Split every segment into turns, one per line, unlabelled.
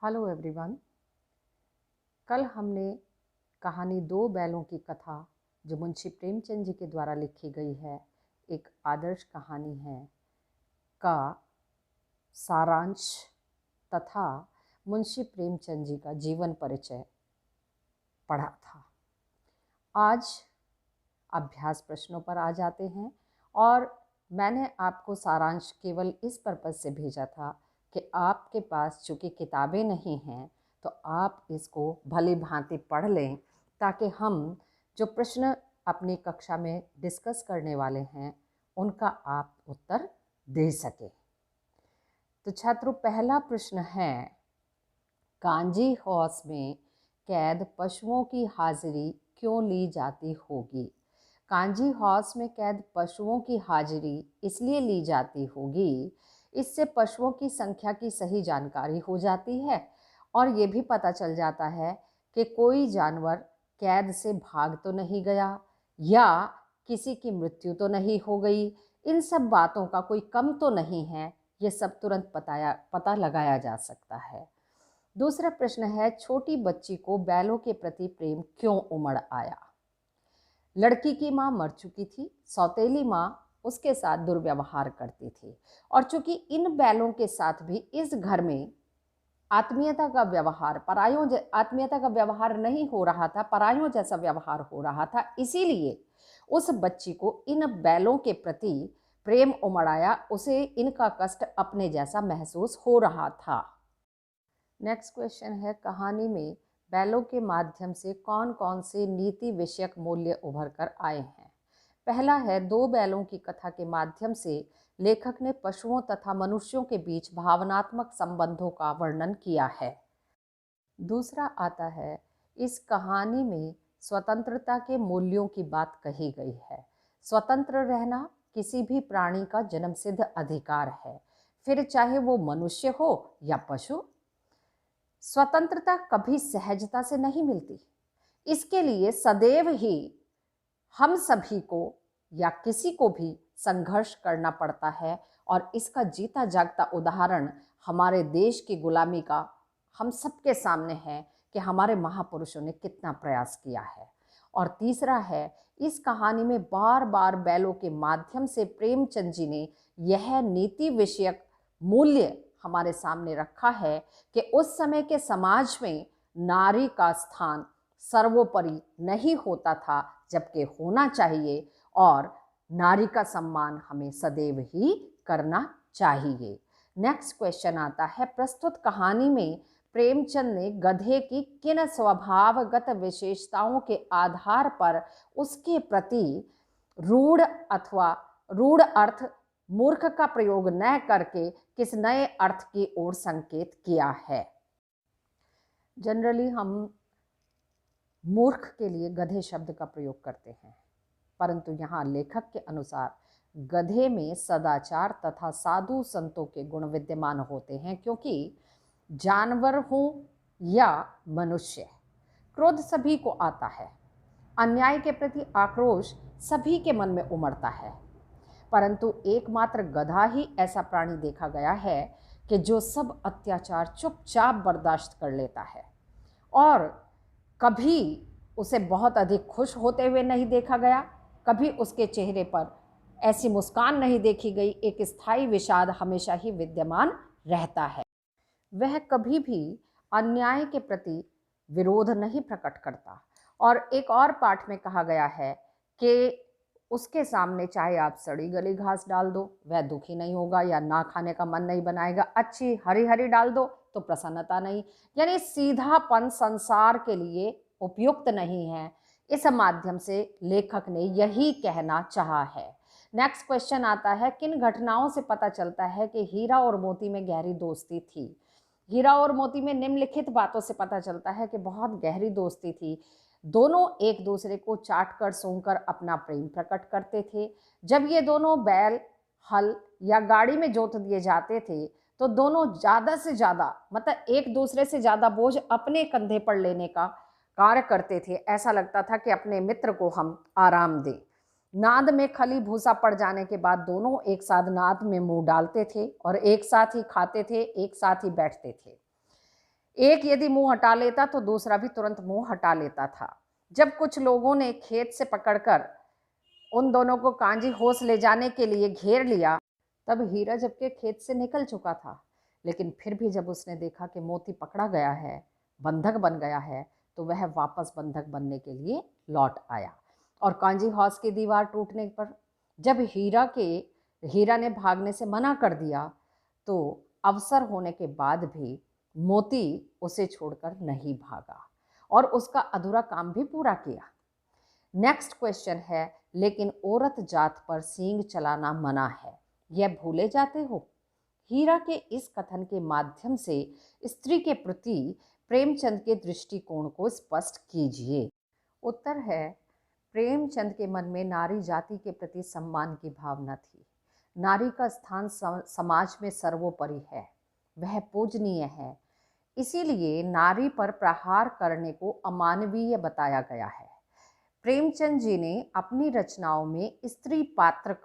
Hello everyone. कल हमने कहानी दो बैलों की कथा जो मुंशी प्रेमचंद जी के द्वारा लिखी गई है, एक आदर्श कहानी है, का सारांश तथा मुंशी प्रेमचंद जी का जीवन परिचय पढ़ा था। आज अभ्यास प्रश्नों पर आ जाते हैं और मैंने आपको सारांश केवल इस पर्पज़ से भेजा था कि आपके पास चूँकि किताबें नहीं हैं तो आप इसको भली भांति पढ़ लें, ताकि हम जो प्रश्न अपनी कक्षा में डिस्कस करने वाले हैं उनका आप उत्तर दे सकें। तो छात्रों, पहला प्रश्न है, कांजी हाउस में कैद पशुओं की हाजिरी क्यों ली जाती होगी? कांजी हाउस में कैद पशुओं की हाजिरी इसलिए ली जाती होगी, इससे पशुओं की संख्या की सही जानकारी हो जाती है और ये भी पता चल जाता है कि कोई जानवर कैद से भाग तो नहीं गया या किसी की मृत्यु तो नहीं हो गई। इन सब बातों का कोई कम तो नहीं है, ये सब तुरंत पता लगाया जा सकता है। दूसरा प्रश्न है, छोटी बच्ची को बैलों के प्रति प्रेम क्यों उमड़ आया? लड़की की माँ मर चुकी थी, सौतेली माँ उसके साथ दुर्व्यवहार करती थी और चूंकि इन बैलों के साथ भी इस घर में आत्मीयता का व्यवहार नहीं हो रहा था, परायों जैसा व्यवहार हो रहा था, इसीलिए उस बच्ची को इन बैलों के प्रति प्रेम उमड़ आया। उसे इनका कष्ट अपने जैसा महसूस हो रहा था। नेक्स्ट क्वेश्चन है, कहानी में बैलों के माध्यम से कौन कौन से नीति विषयक मूल्य उभर कर आए हैं? पहला है, दो बैलों की कथा के माध्यम से लेखक ने पशुओं तथा मनुष्यों के बीच भावनात्मक संबंधों का वर्णन किया है। दूसरा आता है, इस कहानी में स्वतंत्रता के मूल्यों की बात कही गई है। स्वतंत्र रहना किसी भी प्राणी का जन्मसिद्ध अधिकार है, फिर चाहे वो मनुष्य हो या पशु। स्वतंत्रता कभी सहजता से नहीं मिलती, इसके लिए सदैव ही हम सभी को या किसी को भी संघर्ष करना पड़ता है और इसका जीता जागता उदाहरण हमारे देश की गुलामी का हम सबके सामने है कि हमारे महापुरुषों ने कितना प्रयास किया है। और तीसरा है, इस कहानी में बार बार बैलों के माध्यम से प्रेमचंद जी ने यह नीति विषयक मूल्य हमारे सामने रखा है कि उस समय के समाज में नारी का स्थान सर्वोपरि नहीं होता था, जबकि होना चाहिए, और नारी का सम्मान हमें सदैव ही करना चाहिए। नेक्स्ट क्वेश्चन आता है, प्रस्तुत कहानी में प्रेमचंद ने गधे की किन स्वभावगत विशेषताओं के आधार पर उसके प्रति रूढ़ अर्थ मूर्ख का प्रयोग न करके किस नए अर्थ की ओर संकेत किया है? जनरली हम मूर्ख के लिए गधे शब्द का प्रयोग करते हैं, परंतु यहाँ लेखक के अनुसार गधे में सदाचार तथा साधु संतों के गुण विद्यमान होते हैं, क्योंकि जानवर हो या मनुष्य, क्रोध सभी को आता है, अन्याय के प्रति आक्रोश सभी के मन में उमड़ता है, परंतु एकमात्र गधा ही ऐसा प्राणी देखा गया है कि जो सब अत्याचार चुपचाप बर्दाश्त कर लेता है और कभी उसे बहुत अधिक खुश होते हुए नहीं देखा गया, कभी उसके चेहरे पर ऐसी मुस्कान नहीं देखी गई, एक स्थायी विषाद हमेशा ही विद्यमान रहता है। वह कभी भी अन्याय के प्रति विरोध नहीं प्रकट करता और एक और पाठ में कहा गया है कि उसके सामने चाहे आप सड़ी गली घास डाल दो वह दुखी नहीं होगा, या ना खाने का मन नहीं बनाएगा, अच्छी हरी हरी डाल दो तो प्रसन्नता नहीं, यानी सीधापन संसार के लिए उपयुक्त नहीं है। इस माध्यम से लेखक ने यही कहना चाहा है। नेक्स्ट क्वेश्चन आता है, किन घटनाओं से पता चलता है कि हीरा और मोती में गहरी दोस्ती थी? हीरा और मोती में निम्नलिखित बातों से पता चलता है कि बहुत गहरी दोस्ती थी। दोनों एक दूसरे को चाट कर सूंघ कर अपना प्रेम प्रकट करते थे। जब ये दोनों बैल हल या गाड़ी में जोत दिए जाते थे तो दोनों ज़्यादा से ज़्यादा, मतलब एक दूसरे से ज़्यादा बोझ अपने कंधे पर लेने का कार्य करते थे। ऐसा लगता था कि अपने मित्र को हम आराम दें। नाद में खली भूसा पड़ जाने के बाद दोनों एक साथ नाद में मुंह डालते थे और एक साथ ही खाते थे, एक साथ ही बैठते थे। एक यदि मुंह हटा लेता तो दूसरा भी तुरंत मुंह हटा लेता था। जब कुछ लोगों ने खेत से पकड़कर उन दोनों को कांजी होश ले जाने के लिए घेर लिया, तब हीरा जबकि खेत से निकल चुका था, लेकिन फिर भी जब उसने देखा कि मोती पकड़ा गया है, बंधक बन गया है, तो वह वापस बंधक बनने के लिए लौट आया। और कांजी हाउस की दीवार टूटने पर जब हीरा ने भागने से मना कर दिया, तो अवसर होने के बाद भी मोती उसे छोड़कर नहीं भागा और उसका अधूरा काम भी पूरा किया। नेक्स्ट क्वेश्चन है, लेकिन औरत जात पर सींग चलाना मना है, यह भूले जाते हो? हीरा के इस कथन के माध्यम से स्त्री के प्रति प्रेमचंद के दृष्टिकोण को स्पष्ट कीजिए। उत्तर है, प्रेमचंद के मन में नारी जाति के प्रति सम्मान की भावना थी। नारी का स्थान समाज में सर्वोपरि है, वह पूजनीय है, इसीलिए नारी पर प्रहार करने को अमानवीय बताया गया है। प्रेमचंद जी ने अपनी रचनाओं में स्त्री पात्र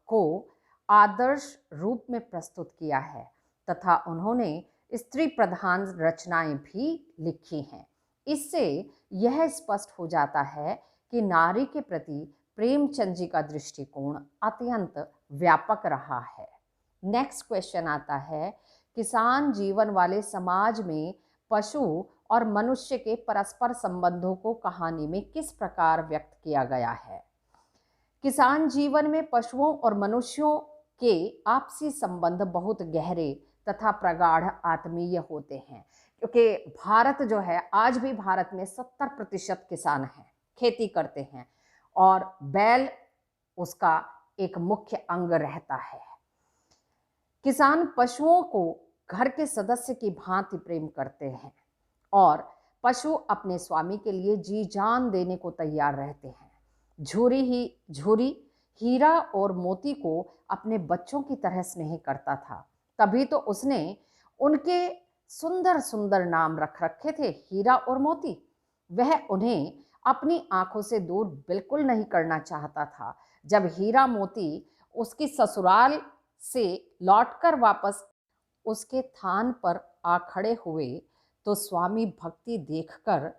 को आदर्श रूप में प्रस्तुत किया है तथा उन्होंने स्त्री प्रधान रचनाएं भी लिखी हैं। इससे यह स्पष्ट हो जाता है कि नारी के प्रति प्रेमचंद जी का दृष्टिकोण अत्यंत व्यापक रहा है। नेक्स्ट क्वेश्चन आता है, किसान जीवन वाले समाज में पशु और मनुष्य के परस्पर संबंधों को कहानी में किस प्रकार व्यक्त किया गया है? किसान जीवन में पशुओं और मनुष्यों के आपसी संबंध बहुत गहरे तथा प्रगाढ़ आत्मीय होते हैं, क्योंकि भारत जो है, आज भी भारत में 70% किसान हैं, खेती करते हैं और बैल उसका एक मुख्य अंग रहता है। किसान पशुओं को घर के सदस्य की भांति प्रेम करते हैं और पशु अपने स्वामी के लिए जी जान देने को तैयार रहते हैं। झूरी हीरा और मोती को अपने बच्चों की तरह स्नेह करता था, तभी तो उसने उनके सुंदर सुंदर नाम रख रखे थे, हीरा और मोती। वह उन्हें अपनी आंखों से दूर बिल्कुल नहीं करना चाहता था। जब हीरा मोती उसकी ससुराल से लौटकर वापस उसके थान पर आ खड़े हुए तो स्वामी भक्ति देखकर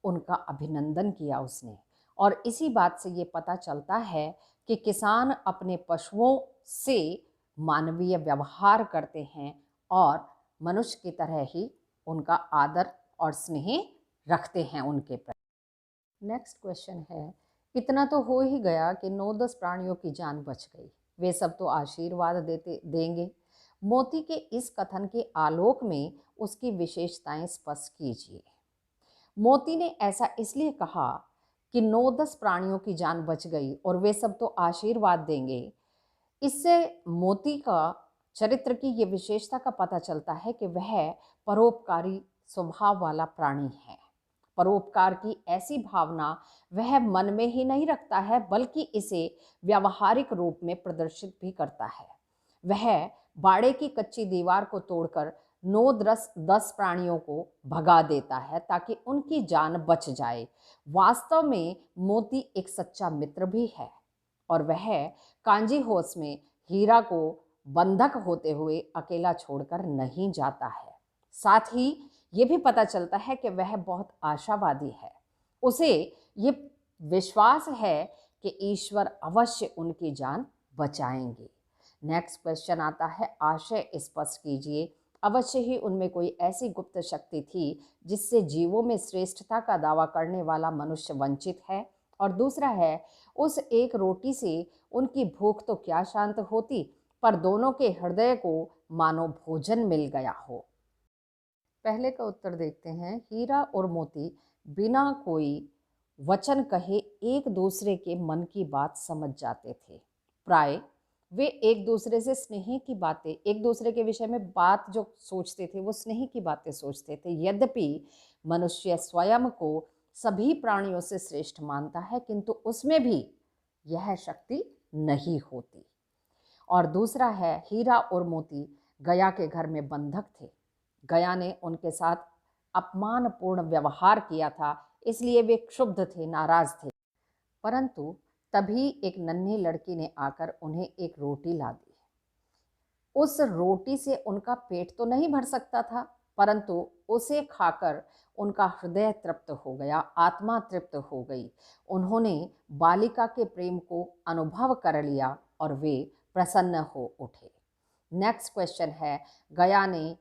उनका अभिनंदन किया उसने। और इसी बात से ये पता चलता है कि किसान अपने पशुओं से मानवीय व्यवहार करते हैं और मनुष्य की तरह ही उनका आदर और स्नेह रखते हैं उनके प्रति। नेक्स्ट क्वेश्चन है, इतना तो हो ही गया कि 9-10 प्राणियों की जान बच गई, वे सब तो आशीर्वाद देंगे। मोती के इस कथन के आलोक में उसकी विशेषताएं स्पष्ट कीजिए। मोती ने ऐसा इसलिए कहा कि 9-10 प्राणियों की जान बच गई और वे सब तो आशीर्वाद देंगे। इससे मोती का चरित्र की ये विशेषता का पता चलता है कि वह परोपकारी स्वभाव वाला प्राणी है। परोपकार की ऐसी भावना वह मन में ही नहीं रखता है, बल्कि इसे व्यावहारिक रूप में प्रदर्शित भी करता है। वह बाड़े की कच्ची दीवार को तोड़कर 9-10 प्राणियों को भगा देता है ताकि उनकी जान बच जाए। वास्तव में मोती एक सच्चा मित्र भी है और वह कांजी होस में हीरा को बंधक होते हुए अकेला छोड़कर नहीं जाता है। साथ ही ये भी पता चलता है कि वह बहुत आशावादी है। उसे ये विश्वास है कि ईश्वर अवश्य उनकी जान बचाएंगे। नेक्स्ट क्वेश्चन आता है, आशय स्पष्ट कीजिए। अवश्य ही उनमें कोई ऐसी गुप्त शक्ति थी जिससे जीवों में श्रेष्ठता का दावा करने वाला मनुष्य वंचित है। और दूसरा है, उस एक रोटी से उनकी भूख तो क्या शांत होती, पर दोनों के हृदय को मानो भोजन मिल गया हो। पहले का उत्तर देखते हैं। हीरा और मोती बिना कोई वचन कहे एक दूसरे के मन की बात समझ जाते थे। प्राय वे एक दूसरे से स्नेह की बातें, एक दूसरे के विषय में बात जो सोचते थे वो स्नेह की बातें सोचते थे। यद्यपि मनुष्य स्वयं को सभी प्राणियों से श्रेष्ठ मानता है, किंतु उसमें भी यह शक्ति नहीं होती। और दूसरा है, हीरा और मोती गया के घर में बंधक थे। गया ने उनके साथ अपमानपूर्ण व्यवहार किया था, इसलिए वे क्षुब्ध थे, नाराज थे। परंतु तभी एक नन्ही लड़की ने आकर उन्हें एक रोटी ला दी। उस रोटी से उनका पेट तो नहीं भर सकता था, परंतु उसे खाकर उनका हृदय तृप्त हो गया, आत्मा तृप्त हो गई। उन्होंने बालिका के प्रेम को अनुभव कर लिया और वे प्रसन्न हो उठे। नेक्स्ट क्वेश्चन है, गया ने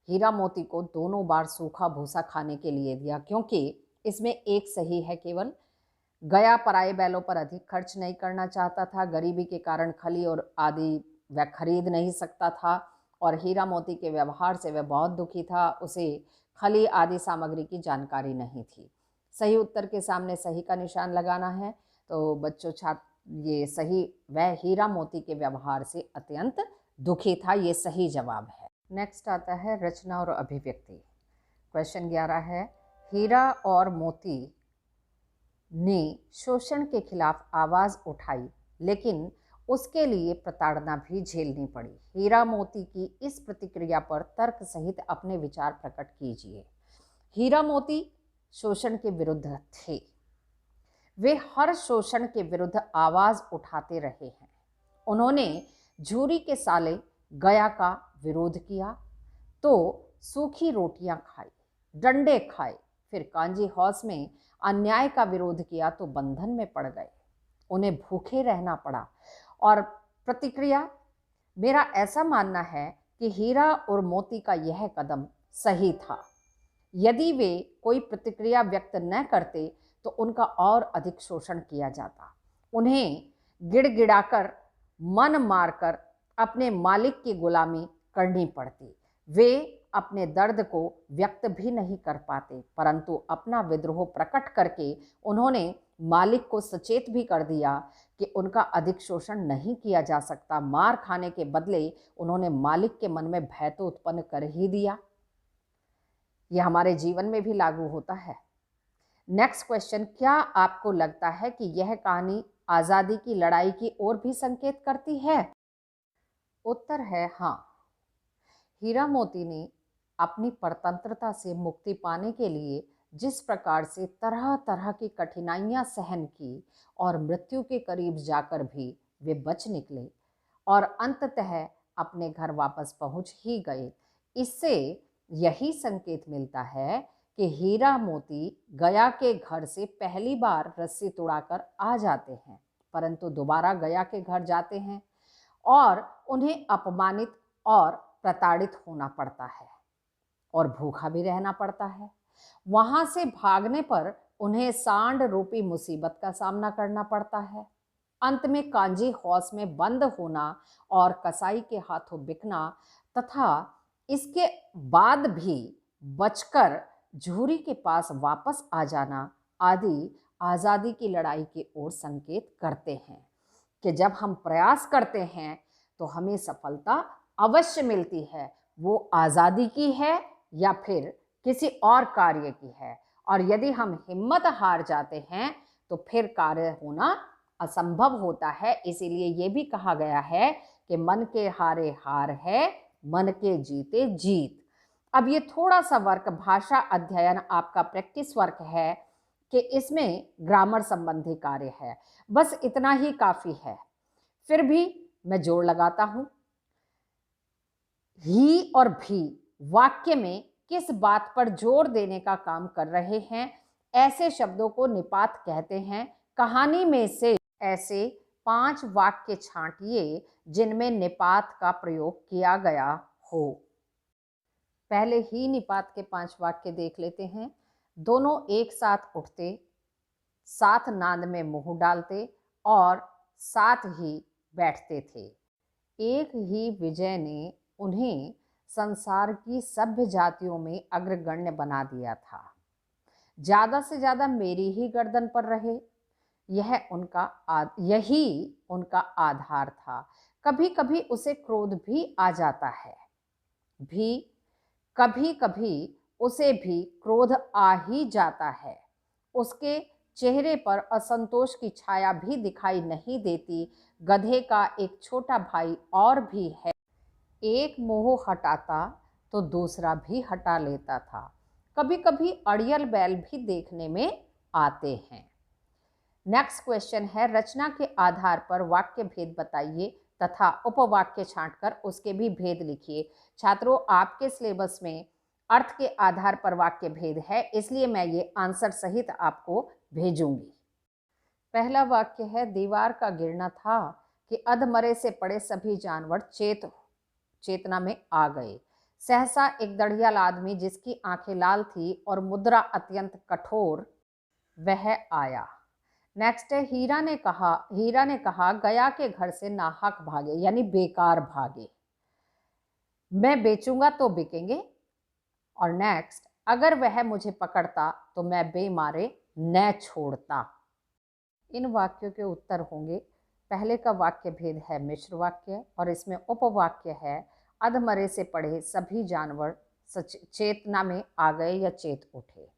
हीरा मोती को दोनों बार सूखा भूसा खाने के लिए दिया, क्योंकि इसमें एक सही है केवल। गया पराये बैलों पर अधिक खर्च नहीं करना चाहता था, गरीबी के कारण खली और आदि वह खरीद नहीं सकता था, और हीरा मोती के व्यवहार से वह बहुत दुखी था, उसे खली आदि सामग्री की जानकारी नहीं थी। सही उत्तर के सामने सही का निशान लगाना है। तो बच्चों, ये सही, वह हीरा मोती के व्यवहार से अत्यंत दुखी था, ये सही जवाब है। नेक्स्ट आता है रचना और अभिव्यक्ति। क्वेश्चन 11 है, हीरा और मोती ने शोषण के खिलाफ आवाज उठाई, लेकिन उसके लिए प्रताड़ना भी झेलनी पड़ी। हीरा मोती की इस प्रतिक्रिया पर तर्क सहित अपने विचार प्रकट कीजिए। हीरा मोती शोषण के विरुद्ध थे, वे हर शोषण के विरुद्ध आवाज उठाते रहे हैं। उन्होंने झूरी के साले गया का विरोध किया तो सूखी रोटियां खाई, डंडे खाए, फिर कांजी हौस में अन्याय का विरोध किया तो बंधन में पड़ गए, उन्हें भूखे रहना पड़ा। और प्रतिक्रिया, मेरा ऐसा मानना है कि हीरा और मोती का यह कदम सही था। यदि वे कोई प्रतिक्रिया व्यक्त न करते तो उनका और अधिक शोषण किया जाता, उन्हें गिड़गिड़ाकर मन मारकर अपने मालिक की गुलामी करनी पड़ती। वे अपने दर्द को व्यक्त भी नहीं कर पाते, परंतु अपना विद्रोह प्रकट करके उन्होंने मालिक को सचेत भी कर दिया कि उनका अधिक शोषण नहीं किया जा सकता। मार खाने के बदले उन्होंने मालिक के मन में भय तो उत्पन्न कर ही दिया। यह हमारे जीवन में भी लागू होता है। नेक्स्ट क्वेश्चन, क्या आपको लगता है कि यह कहानी आज़ादी की लड़ाई की ओर भी संकेत करती है? उत्तर है हाँ। हीरा मोती ने अपनी परतंत्रता से मुक्ति पाने के लिए जिस प्रकार से तरह तरह की कठिनाइयां सहन की और मृत्यु के करीब जाकर भी वे बच निकले और अंततः अपने घर वापस पहुंच ही गए, इससे यही संकेत मिलता है कि हीरा मोती गया के घर से पहली बार रस्सी तोड़ाकर आ जाते हैं, परंतु दोबारा गया के घर जाते हैं और उन्हें अपमानित और प्रताड़ित होना पड़ता है और भूखा भी रहना पड़ता है। वहां से भागने पर उन्हें सांड रूपी मुसीबत का सामना करना पड़ता है। अंत में कांजी हौस में बंद होना और कसाई के हाथों बिकना तथा इसके बाद भी बचकर झूरी के पास वापस आ जाना आदि आज़ादी की लड़ाई की ओर संकेत करते हैं कि जब हम प्रयास करते हैं तो हमें सफलता अवश्य मिलती है, वो आज़ादी की है या फिर किसी और कार्य की है। और यदि हम हिम्मत हार जाते हैं तो फिर कार्य होना असंभव होता है। इसीलिए ये भी कहा गया है कि मन के हारे हार है, मन के जीते जीत। अब ये थोड़ा सा वर्क भाषा अध्ययन आपका प्रैक्टिस वर्क है कि इसमें ग्रामर संबंधी कार्य है, बस इतना ही काफ़ी है। फिर भी मैं जोड़ लगाता हूँ, ही और भी वाक्य में किस बात पर जोर देने का काम कर रहे हैं, ऐसे शब्दों को निपात कहते हैं। कहानी में से ऐसे 5 वाक्य छांटिए जिनमें निपात का प्रयोग किया गया हो। पहले ही निपात के 5 वाक्य देख लेते हैं। दोनों एक साथ उठते, साथ नाद में मुंह डालते और साथ ही बैठते थे। एक ही विजय ने उन्हें संसार की सभ्य जातियों में अग्रगण्य बना दिया था। ज़्यादा से ज़्यादा मेरी ही गर्दन पर रहे, यही उनका आधार था। कभी कभी उसे क्रोध भी आ जाता है, कभी कभी उसे भी क्रोध आ ही जाता है। उसके चेहरे पर असंतोष की छाया भी दिखाई नहीं देती। गधे का एक छोटा भाई और भी है, एक मोह हटाता तो दूसरा भी हटा लेता था। कभी कभी अड़ियल बैल भी देखने में आते हैं। नेक्स्ट क्वेश्चन है, रचना के आधार पर वाक्य भेद बताइए, तथा उपवाक्य छांटकर उसके भी भेद लिखिए। छात्रों, आपके सिलेबस में अर्थ के आधार पर वाक्य भेद है, इसलिए मैं ये आंसर सहित आपको भेजूंगी। पहला वाक्य है, दीवार का गिरना था कि अधमरे से पड़े सभी जानवर चेतना में आ गए। सहसा एक दढ़ियाल आदमी जिसकी आंखें लाल थी और मुद्रा अत्यंत कठोर, वह आया। नेक्स्ट है, हीरा ने कहा गया के घर से नाहक भागे, यानी बेकार भागे। मैं बेचूंगा तो बिकेंगे। और नेक्स्ट, अगर वह मुझे पकड़ता तो मैं बेमारे न छोड़ता। इन वाक्यों के उत्तर होंगे। पहले का वाक्य भेद है मिश्र वाक्य और इसमें उपवाक्य है, अधमरे से पड़े सभी जानवर चेतना में आ गए या चेत उठे।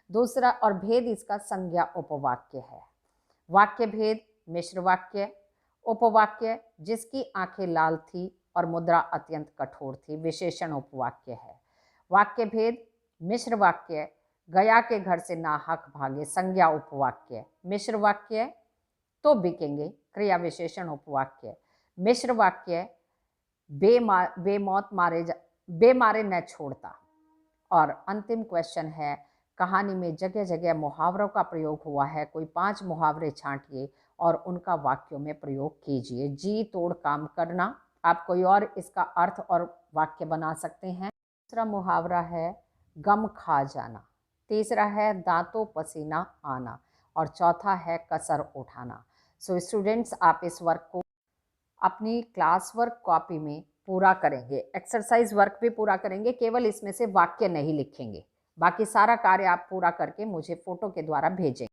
दूसरा और भेद इसका संज्ञा उपवाक्य है। वाक्य भेद मिश्र वाक्य, उपवाक्य जिसकी आंखें लाल थी और मुद्रा अत्यंत कठोर थी, विशेषण उपवाक्य है। वाक्य भेद मिश्र वाक्य, गया के घर से नाहक भागे, संज्ञा उपवाक्य। मिश्र वाक्य तो बिकेंगे, क्रिया विशेषण उपवाक्य। मिश्र वाक्य बेमारे न छोड़ता। और अंतिम क्वेश्चन है, कहानी में जगह जगह मुहावरों का प्रयोग हुआ है, कोई 5 मुहावरे छांटिए और उनका वाक्यों में प्रयोग कीजिए। जी तोड़ काम करना, आप कोई और इसका अर्थ और वाक्य बना सकते हैं। दूसरा मुहावरा है गम खा जाना, तीसरा है दांतों पसीना आना और चौथा है कसर उठाना। सो स्टूडेंट्स, आप इस वर्क को अपनी क्लास वर्क कॉपी में पूरा करेंगे, एक्सरसाइज वर्क भी पूरा करेंगे, केवल इसमें से वाक्य नहीं लिखेंगे। बाकी सारा कार्य आप पूरा करके मुझे फोटो के द्वारा भेजें।